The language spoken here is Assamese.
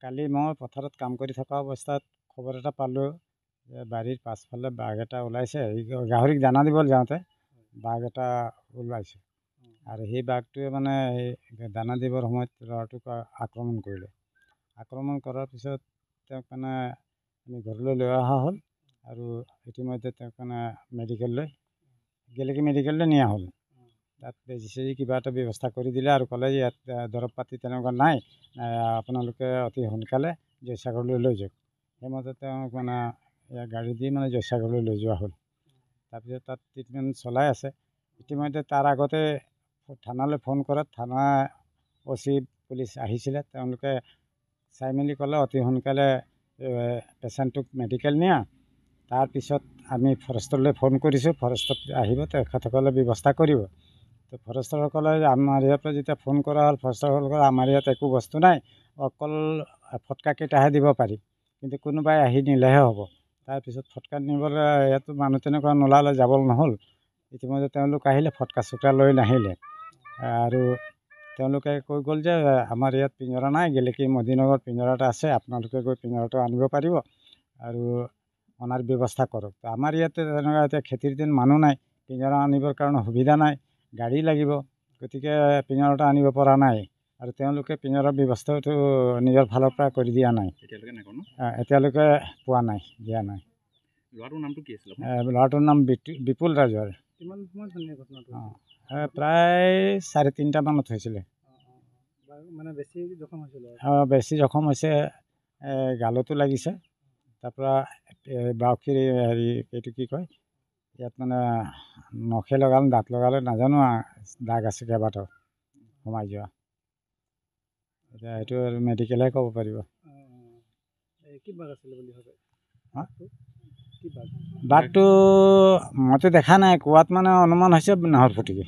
কালি মই পথাৰত কাম কৰি থকা অৱস্থাত খবৰ এটা পালোঁ যে বাৰীৰ পাছফালে বাঘ এটা ওলাইছে। গাহৰিক দানা দিবলৈ যাওঁতে বাঘ এটা ওলাইছে আৰু সেই বাঘটোৱে মানে সেই দানা দিবৰ সময়ত ল'ৰাটোক আক্ৰমণ কৰিলে। আক্ৰমণ কৰাৰ পিছত তেওঁক মানে আমি ঘৰলৈ লৈ অহা হ'ল আৰু ইতিমধ্যে তেওঁক মানে গেলেকী মেডিকেললৈ নিয়া হ'ল। তাত বেজি চেজি কিবা এটা ব্যৱস্থা কৰি দিলে আৰু ক'লে যে ইয়াত দৰৱ পাতি তেনেকুৱা নাই, আপোনালোকে অতি সোনকালে জয়সাগৰলৈ লৈ যাওক। সেইমতে তেওঁক মানে গাড়ী দি মানে জয়সাগৰলৈ লৈ যোৱা হ'ল। তাৰপিছত তাত ট্ৰিটমেণ্ট চলাই আছে। ইতিমধ্যে তাৰ আগতে থানালৈ ফোন কৰাত থানা OC পুলিচ আহিছিলে। তেওঁলোকে চাই মেলি ক'লে অতি সোনকালে পেচেণ্টটোক মেডিকেল নিয়া। তাৰপিছত আমি ফৰেষ্টলৈ ফোন কৰিছোঁ, ফৰেষ্টত আহিব, তেখেতসকলে ব্যৱস্থা কৰিব। তো ফৰেষ্টৰসকলে আমাৰ ইয়াৰ পৰা যেতিয়া ফোন কৰা হ'ল, ফৰেষ্টৰসকলে আমাৰ ইয়াত একো বস্তু নাই, অকল ফটকা কেইটাহে দিব পাৰি, কিন্তু কোনোবাই আহি নিলেহে হ'ব। তাৰপিছত ফটকা নিবলৈ ইয়াতো মানুহ তেনেকুৱা নোলালে, যাবলৈ নহ'ল। ইতিমধ্যে তেওঁলোক আহিলে, ফটকা চটকা লৈ নাহিলে আৰু তেওঁলোকে কৈ গ'ল যে আমাৰ ইয়াত পিঞ্জৰা নাই, গেলেকী মদিনগৰত পিঞ্জৰা এটা আছে, আপোনালোকে গৈ পিঞ্জৰাটো আনিব পাৰিব আৰু অনাৰ ব্যৱস্থা কৰক। আমাৰ ইয়াতে তেনেকুৱা এতিয়া খেতিৰ দিন মানুহ নাই, পিঞ্জৰা আনিবৰ কাৰণে সুবিধা নাই, গাড়ী লাগিব, গতিকে পিঞ্জৰাটো আনিব পৰা নাই আৰু তেওঁলোকে পিঞ্জৰাৰ ব্যৱস্থাটো নিজৰ ফালৰ পৰা কৰি দিয়া নাই। এতিয়ালৈকে পোৱা নাই, দিয়া নাই। ল'ৰাটোৰ নামটো কি আছিল? ল'ৰাটোৰ নাম বিপুল ৰাজুৱাৰ। কিমান সময়ত ঘটনাটো? প্ৰায় 3:30 মানত হৈছিলে। মানে বেছি জখম হৈছিল? বেছি জখম হৈছে, গালতো লাগিছে, তাৰপৰা বাউসীৰ এইটো কি কয়, ইয়াত মানে নখে লগালে, দাঁত লগালে নাজানো, দাগ আছে কেইবাটাও সোমাই যোৱা। এতিয়া এইটো আৰু মেডিকেলহে ক'ব পাৰিব। কি বাঘ আছিলে বুলি ভাবে? বাঘটো মইতো দেখা নাই, কোৱাত মানে অনুমান হৈছে নাহৰ ফুটুকী।